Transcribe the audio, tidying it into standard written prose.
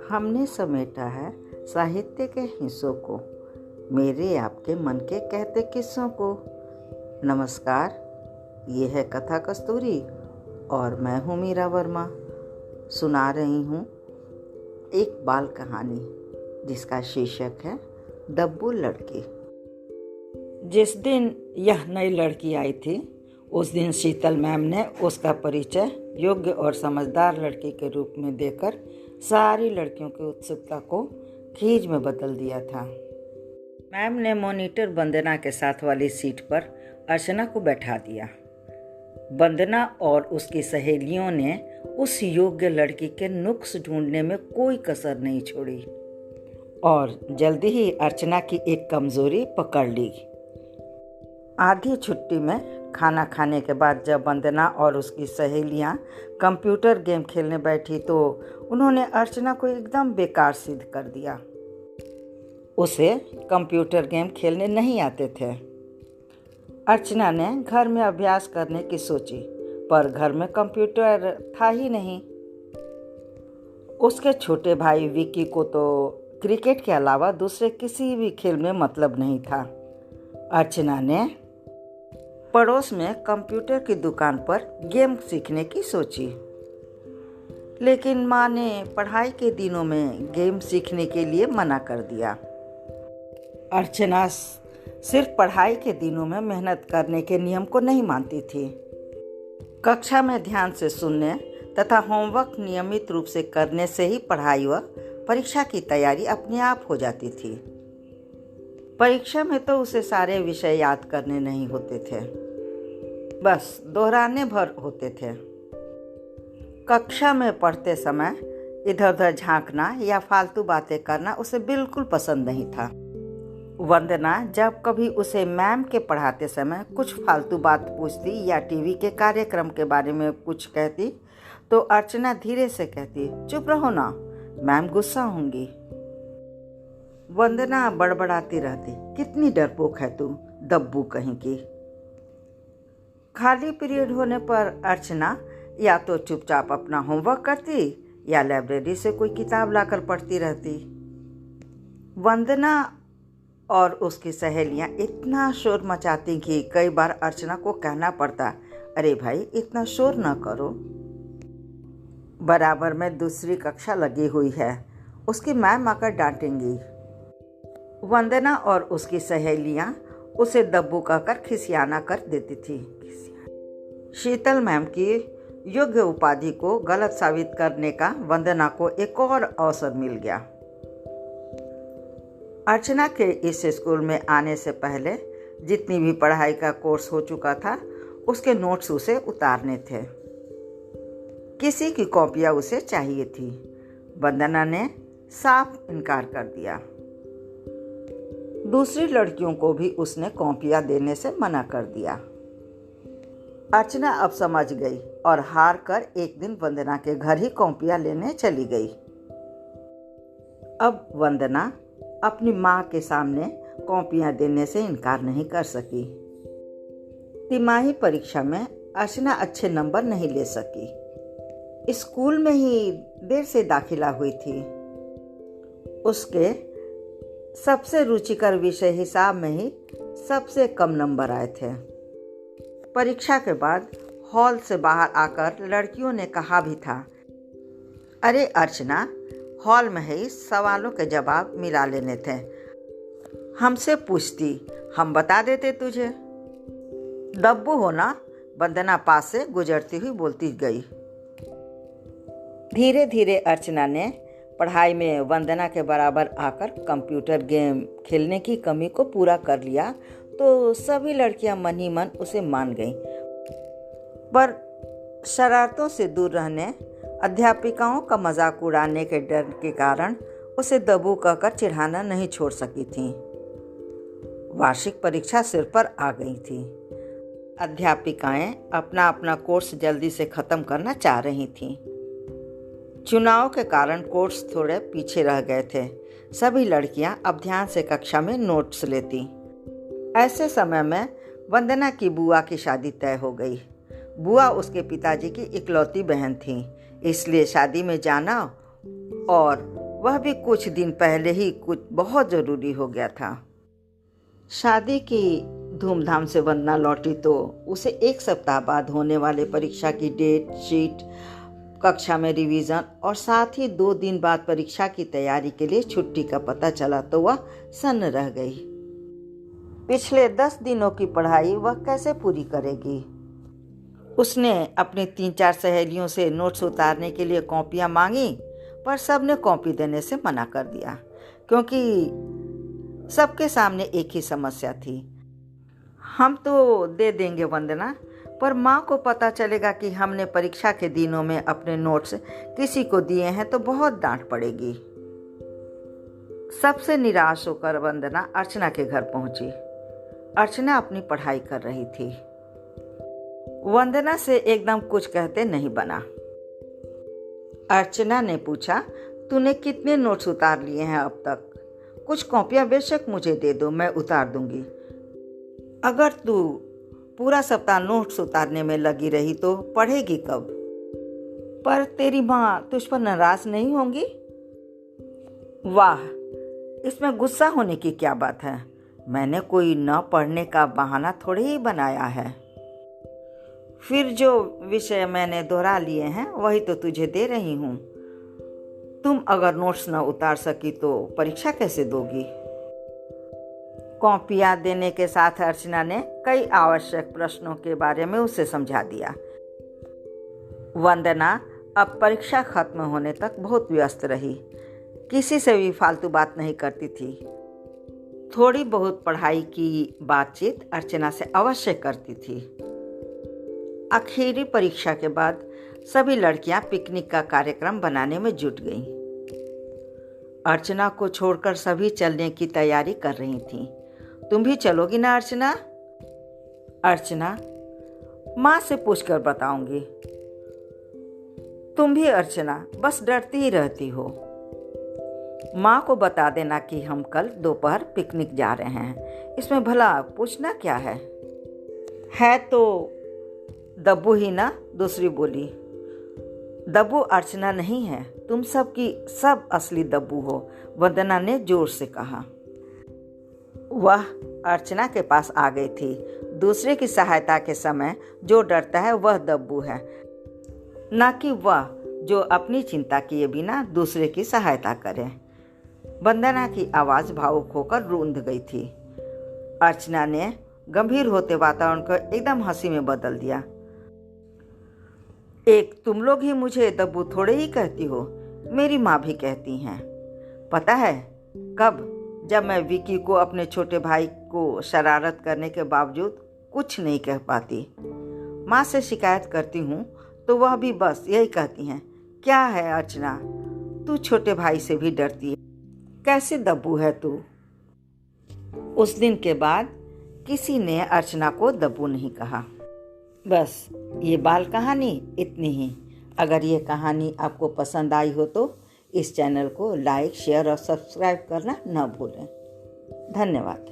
हमने समेटा है साहित्य के हिस्सों को, मेरे आपके मन के कहते किस्सों को। नमस्कार, ये है कथा कस्तूरी और मैं हूँ मीरा वर्मा। सुना रही हूँ एक बाल कहानी जिसका शीर्षक है डब्बू लड़की। जिस दिन यह नई लड़की आई थी, उस दिन शीतल मैम ने उसका परिचय योग्य और समझदार लड़की के रूप में देकर सारी लड़कियों की उत्सुकता को खींच में बदल दिया था। मैम ने मॉनिटर वंदना के साथ वाली सीट पर अर्चना को बैठा दिया। वंदना और उसकी सहेलियों ने उस योग्य लड़की के नुक्स ढूंढने में कोई कसर नहीं छोड़ी और जल्दी ही अर्चना की एक कमजोरी पकड़ ली। आधी छुट्टी में खाना खाने के बाद जब वंदना और उसकी सहेलियां कंप्यूटर गेम खेलने बैठी तो उन्होंने अर्चना को एकदम बेकार सिद्ध कर दिया। उसे कंप्यूटर गेम खेलने नहीं आते थे। अर्चना ने घर में अभ्यास करने की सोची, पर घर में कंप्यूटर था ही नहीं। उसके छोटे भाई विकी को तो क्रिकेट के अलावा दूसरे किसी भी खेल में मतलब नहीं था। अर्चना ने पड़ोस में कंप्यूटर की दुकान पर गेम सीखने की सोची, लेकिन माँ ने पढ़ाई के दिनों में गेम सीखने के लिए मना कर दिया। अर्चना सिर्फ पढ़ाई के दिनों में मेहनत करने के नियम को नहीं मानती थी। कक्षा में ध्यान से सुनने तथा होमवर्क नियमित रूप से करने से ही पढ़ाई व परीक्षा की तैयारी अपने आप हो जाती थी। परीक्षा में तो उसे सारे विषय याद करने नहीं होते थे, बस दोहराने भर होते थे। कक्षा में पढ़ते समय इधर उधर झांकना या फालतू बातें करना उसे बिल्कुल पसंद नहीं था। वंदना जब कभी उसे मैम के पढ़ाते समय कुछ फालतू बात पूछती या टीवी के कार्यक्रम के बारे में कुछ कहती तो अर्चना धीरे से कहती, चुप रहो ना, मैम गुस्सा होंगी। वंदना बड़बड़ाती रहती, कितनी डरपोक है तू, दब्बू कहीं की। खाली पीरियड होने पर अर्चना या तो चुपचाप अपना होमवर्क करती या लाइब्रेरी से कोई किताब लाकर पढ़ती रहती। वंदना और उसकी सहेलियां इतना शोर मचाती कि कई बार अर्चना को कहना पड़ता, अरे भाई इतना शोर न करो। बराबर में दूसरी कक्षा लगी हुई है, उसकी मैम आकर डांटेंगी। वंदना और उसकी सहेलियां उसे दब्बू कहकर खिसियाना कर देती थी। शीतल मैम की योग्य उपाधि को गलत साबित करने का वंदना को एक और अवसर मिल गया। अर्चना के इस स्कूल में आने से पहले जितनी भी पढ़ाई का कोर्स हो चुका था, उसके नोट्स उसे उतारने थे। किसी की कॉपियाँ उसे चाहिए थी। वंदना ने साफ इनकार कर दिया। दूसरी लड़कियों को भी उसने कॉपियाँ देने से मना कर दिया। अर्चना अब समझ गई और हार कर एक दिन वंदना के घर ही कॉपियाँ लेने चली गई। अब वंदना अपनी माँ के सामने कॉपियाँ देने से इनकार नहीं कर सकी। तिमाही परीक्षा में अर्चना अच्छे नंबर नहीं ले सकी। स्कूल में ही देर से दाखिला हुई थी। उसके सबसे रुचिकर विषय हिसाब में ही सबसे कम नंबर आए थे। परीक्षा के बाद हॉल से बाहर आकर लड़कियों ने कहा भी था, अरे अर्चना, हॉल में ही सवालों के जवाब मिला लेने थे, हमसे पूछती, हम बता देते तुझे। दब्बू हो ना, वंदना पास से गुजरती हुई बोलती गई। धीरे धीरे अर्चना ने पढ़ाई में वंदना के बराबर आकर कंप्यूटर गेम खेलने की कमी को पूरा कर लिया तो सभी लड़कियां मन ही मन उसे मान गईं। पर शरारतों से दूर रहने, अध्यापिकाओं का मजाक उड़ाने के डर के कारण उसे दब्बू कहकर चिढ़ाना नहीं छोड़ सकी थी। वार्षिक परीक्षा सिर पर आ गई थी। अध्यापिकाएं अपना अपना कोर्स जल्दी से ख़त्म करना चाह रही थीं। चुनाव के कारण कोर्स थोड़े पीछे रह गए थे। सभी लड़कियां अब ध्यान से कक्षा में नोट्स लेती। ऐसे समय में वंदना की बुआ की शादी तय हो गई। बुआ उसके पिताजी की इकलौती बहन थी, इसलिए शादी में जाना और वह भी कुछ दिन पहले ही कुछ बहुत ज़रूरी हो गया था। शादी की धूमधाम से वंदना लौटी तो उसे 1 सप्ताह बाद होने वाले परीक्षा की डेट शीट, कक्षा में रिवीजन और साथ ही 2 दिन बाद परीक्षा की तैयारी के लिए छुट्टी का पता चला तो वह सन्न रह गई। पिछले 10 दिनों की पढ़ाई वह कैसे पूरी करेगी? उसने अपनी 3-4 सहेलियों से नोट्स उतारने के लिए कॉपियां मांगी, पर सबने कॉपी देने से मना कर दिया, क्योंकि सबके सामने एक ही समस्या थी। हम तो दे देंगे वंदना, पर माँ को पता चलेगा कि हमने परीक्षा के दिनों में अपने नोट्स किसी को दिए हैं तो बहुत डांट पड़ेगी। सबसे निराश होकर वंदना अर्चना के घर पहुंची। अर्चना अपनी पढ़ाई कर रही थी। वंदना से एकदम कुछ कहते नहीं बना। अर्चना ने पूछा, तूने कितने नोट्स उतार लिए हैं अब तक? कुछ कॉपियां बेशक मुझे दे दो, मैं उतार दूंगी। अगर तू पूरा सप्ताह नोट्स उतारने में लगी रही तो पढ़ेगी कब? पर तेरी माँ तुझ पर नाराज नहीं होंगी? वाह, इसमें गुस्सा होने की क्या बात है? मैंने कोई न पढ़ने का बहाना थोड़ी ही बनाया है। फिर जो विषय मैंने दोहरा लिए हैं वही तो तुझे दे रही हूँ। तुम अगर नोट्स न उतार सकी तो परीक्षा कैसे दोगी? कॉपियां देने के साथ अर्चना ने कई आवश्यक प्रश्नों के बारे में उसे समझा दिया। वंदना अब परीक्षा खत्म होने तक बहुत व्यस्त रही। किसी से भी फालतू बात नहीं करती थी। थोड़ी बहुत पढ़ाई की बातचीत अर्चना से अवश्य करती थी। आखिरी परीक्षा के बाद सभी लड़कियां पिकनिक का कार्यक्रम बनाने में जुट गईं। अर्चना को छोड़कर सभी चलने की तैयारी कर रही थीं। तुम भी चलोगी ना अर्चना? अर्चना, माँ से पूछकर बताऊंगी। तुम भी अर्चना, बस डरती ही रहती हो। माँ को बता देना कि हम कल दोपहर पिकनिक जा रहे हैं। इसमें भला पूछना क्या है? है तो दब्बू ही ना, दूसरी बोली। दब्बू अर्चना नहीं है, तुम सब की सब असली दब्बू हो, वंदना ने जोर से कहा। वह अर्चना के पास आ गई थी। दूसरे की सहायता के समय जो डरता है वह दब्बू है, न कि वह जो अपनी चिंता किए बिना दूसरे की सहायता करे। वंदना की आवाज़ भावुक होकर रूंध गई थी। अर्चना ने गंभीर होते वातावरण को एकदम हंसी में बदल दिया। एक तुम लोग ही मुझे दब्बू थोड़े ही कहती हो, मेरी माँ भी कहती हैं। पता है कब? जब मैं विकी को अपने छोटे भाई को शरारत करने के बावजूद कुछ नहीं कह पाती। माँ से शिकायत करती हूँ तो वह भी बस यही कहती हैं, क्या है अर्चना, तू छोटे भाई से भी डरती है, कैसे दब्बू है तू। उस दिन के बाद किसी ने अर्चना को दब्बू नहीं कहा। बस ये बाल कहानी इतनी ही। अगर ये कहानी आपको पसंद आई हो तो इस चैनल को लाइक, शेयर और सब्सक्राइब करना न भूलें। धन्यवाद।